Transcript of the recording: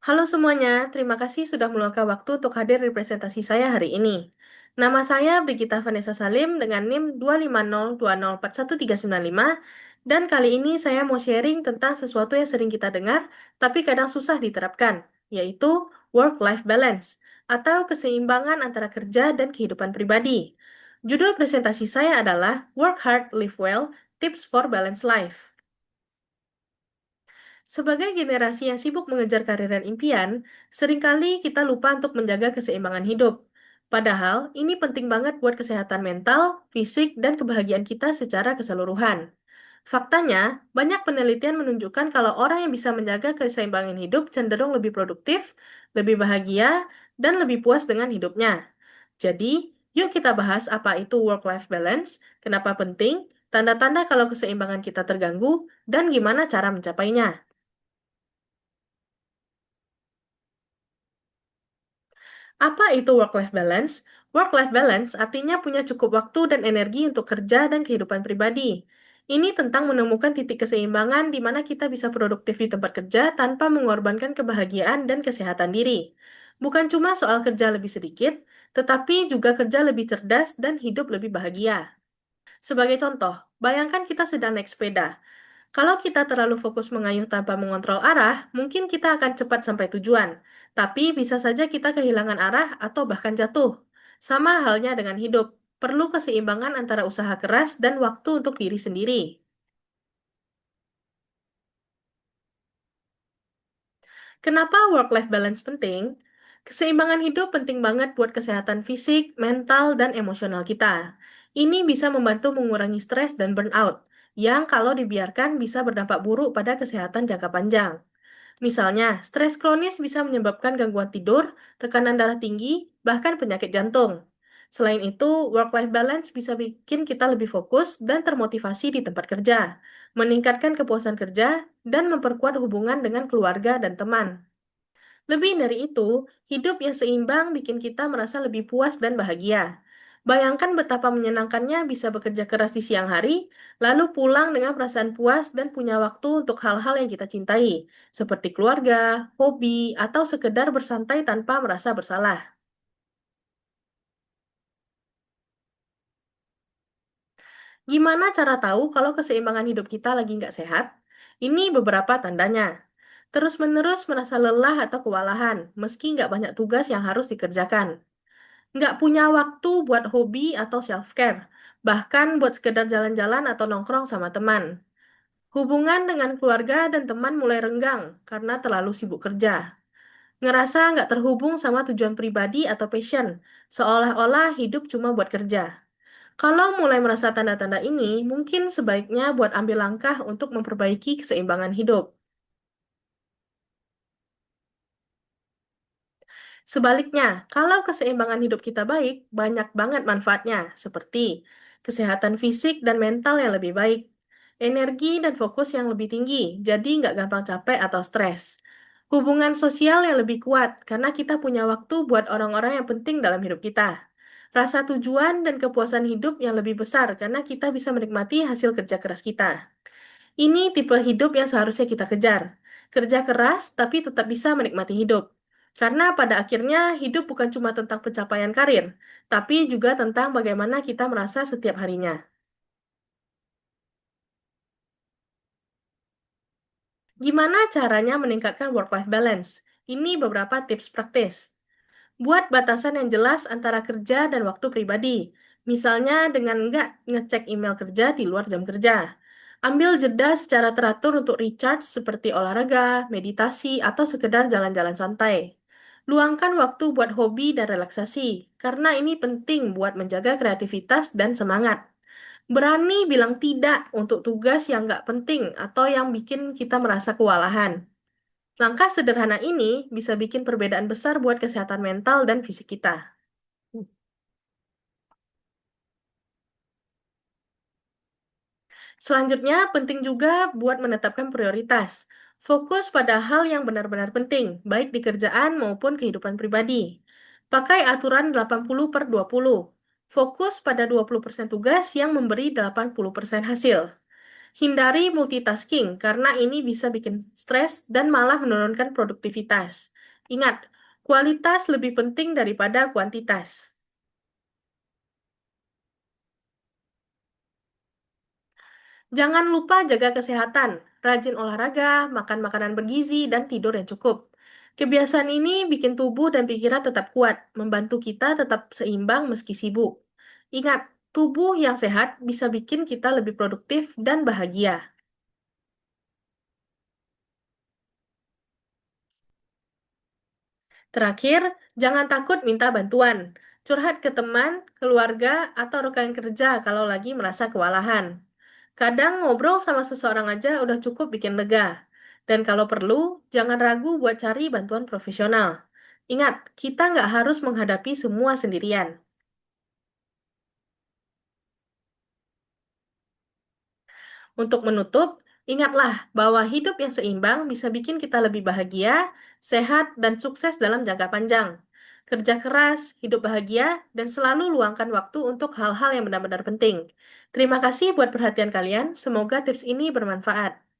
Halo semuanya, terima kasih sudah meluangkan waktu untuk hadir di presentasi saya hari ini. Nama saya Brigita Vanessa Salim dengan NIM 250204139 dan kali ini saya mau sharing tentang sesuatu yang sering kita dengar tapi kadang susah diterapkan, yaitu work-life balance atau keseimbangan antara kerja dan kehidupan pribadi. Judul presentasi saya adalah Work Hard, Live Well, Tips for Balanced Life. Sebagai generasi yang sibuk mengejar karir dan impian, seringkali kita lupa untuk menjaga keseimbangan hidup. Padahal, ini penting banget buat kesehatan mental, fisik, dan kebahagiaan kita secara keseluruhan. Faktanya, banyak penelitian menunjukkan kalau orang yang bisa menjaga keseimbangan hidup cenderung lebih produktif, lebih bahagia, dan lebih puas dengan hidupnya. Jadi, yuk kita bahas apa itu work-life balance, kenapa penting, tanda-tanda kalau keseimbangan kita terganggu, dan gimana cara mencapainya. Apa itu work-life balance? Work-life balance artinya punya cukup waktu dan energi untuk kerja dan kehidupan pribadi. Ini tentang menemukan titik keseimbangan di mana kita bisa produktif di tempat kerja tanpa mengorbankan kebahagiaan dan kesehatan diri. Bukan cuma soal kerja lebih sedikit, tetapi juga kerja lebih cerdas dan hidup lebih bahagia. Sebagai contoh, bayangkan kita sedang naik sepeda. Kalau kita terlalu fokus mengayuh tanpa mengontrol arah, mungkin kita akan cepat sampai tujuan. Tapi bisa saja kita kehilangan arah atau bahkan jatuh. Sama halnya dengan hidup, perlu keseimbangan antara usaha keras dan waktu untuk diri sendiri. Kenapa work-life balance penting? Keseimbangan hidup penting banget buat kesehatan fisik, mental, dan emosional kita. Ini bisa membantu mengurangi stres dan burnout, yang kalau dibiarkan bisa berdampak buruk pada kesehatan jangka panjang. Misalnya, stres kronis bisa menyebabkan gangguan tidur, tekanan darah tinggi, bahkan penyakit jantung. Selain itu, work-life balance bisa bikin kita lebih fokus dan termotivasi di tempat kerja, meningkatkan kepuasan kerja, dan memperkuat hubungan dengan keluarga dan teman. Lebih dari itu, hidup yang seimbang bikin kita merasa lebih puas dan bahagia. Bayangkan betapa menyenangkannya bisa bekerja keras di siang hari, lalu pulang dengan perasaan puas dan punya waktu untuk hal-hal yang kita cintai, seperti keluarga, hobi, atau sekedar bersantai tanpa merasa bersalah. Gimana cara tahu kalau keseimbangan hidup kita lagi nggak sehat? Ini beberapa tandanya. Terus-menerus merasa lelah atau kewalahan, meski nggak banyak tugas yang harus dikerjakan. Nggak punya waktu buat hobi atau self-care, bahkan buat sekedar jalan-jalan atau nongkrong sama teman. Hubungan dengan keluarga dan teman mulai renggang karena terlalu sibuk kerja. Ngerasa nggak terhubung sama tujuan pribadi atau passion, seolah-olah hidup cuma buat kerja. Kalau mulai merasa tanda-tanda ini, mungkin sebaiknya buat ambil langkah untuk memperbaiki keseimbangan hidup. Sebaliknya, kalau keseimbangan hidup kita baik, banyak banget manfaatnya, seperti kesehatan fisik dan mental yang lebih baik, energi dan fokus yang lebih tinggi, jadi nggak gampang capek atau stres. Hubungan sosial yang lebih kuat, karena kita punya waktu buat orang-orang yang penting dalam hidup kita. Rasa tujuan dan kepuasan hidup yang lebih besar, karena kita bisa menikmati hasil kerja keras kita. Ini tipe hidup yang seharusnya kita kejar. Kerja keras, tapi tetap bisa menikmati hidup. Karena pada akhirnya hidup bukan cuma tentang pencapaian karir, tapi juga tentang bagaimana kita merasa setiap harinya. Gimana caranya meningkatkan work-life balance? Ini beberapa tips praktis. Buat batasan yang jelas antara kerja dan waktu pribadi. Misalnya dengan nggak ngecek email kerja di luar jam kerja. Ambil jeda secara teratur untuk recharge seperti olahraga, meditasi, atau sekedar jalan-jalan santai. Luangkan waktu buat hobi dan relaksasi, karena ini penting buat menjaga kreativitas dan semangat. Berani bilang tidak untuk tugas yang nggak penting atau yang bikin kita merasa kewalahan. Langkah sederhana ini bisa bikin perbedaan besar buat kesehatan mental dan fisik kita. Selanjutnya, penting juga buat menetapkan prioritas. Fokus pada hal yang benar-benar penting, baik di kerjaan maupun kehidupan pribadi. Pakai aturan 80/20. Fokus pada 20% tugas yang memberi 80% hasil. Hindari multitasking karena ini bisa bikin stres dan malah menurunkan produktivitas. Ingat, kualitas lebih penting daripada kuantitas. Jangan lupa jaga kesehatan, rajin olahraga, makan makanan bergizi, dan tidur yang cukup. Kebiasaan ini bikin tubuh dan pikiran tetap kuat, membantu kita tetap seimbang meski sibuk. Ingat, tubuh yang sehat bisa bikin kita lebih produktif dan bahagia. Terakhir, jangan takut minta bantuan. Curhat ke teman, keluarga, atau rekan kerja kalau lagi merasa kewalahan. Kadang ngobrol sama seseorang aja udah cukup bikin lega. Dan kalau perlu, jangan ragu buat cari bantuan profesional. Ingat, kita nggak harus menghadapi semua sendirian. Untuk menutup, ingatlah bahwa hidup yang seimbang bisa bikin kita lebih bahagia, sehat, dan sukses dalam jangka panjang. Kerja keras, hidup bahagia, dan selalu luangkan waktu untuk hal-hal yang benar-benar penting. Terima kasih buat perhatian kalian. Semoga tips ini bermanfaat.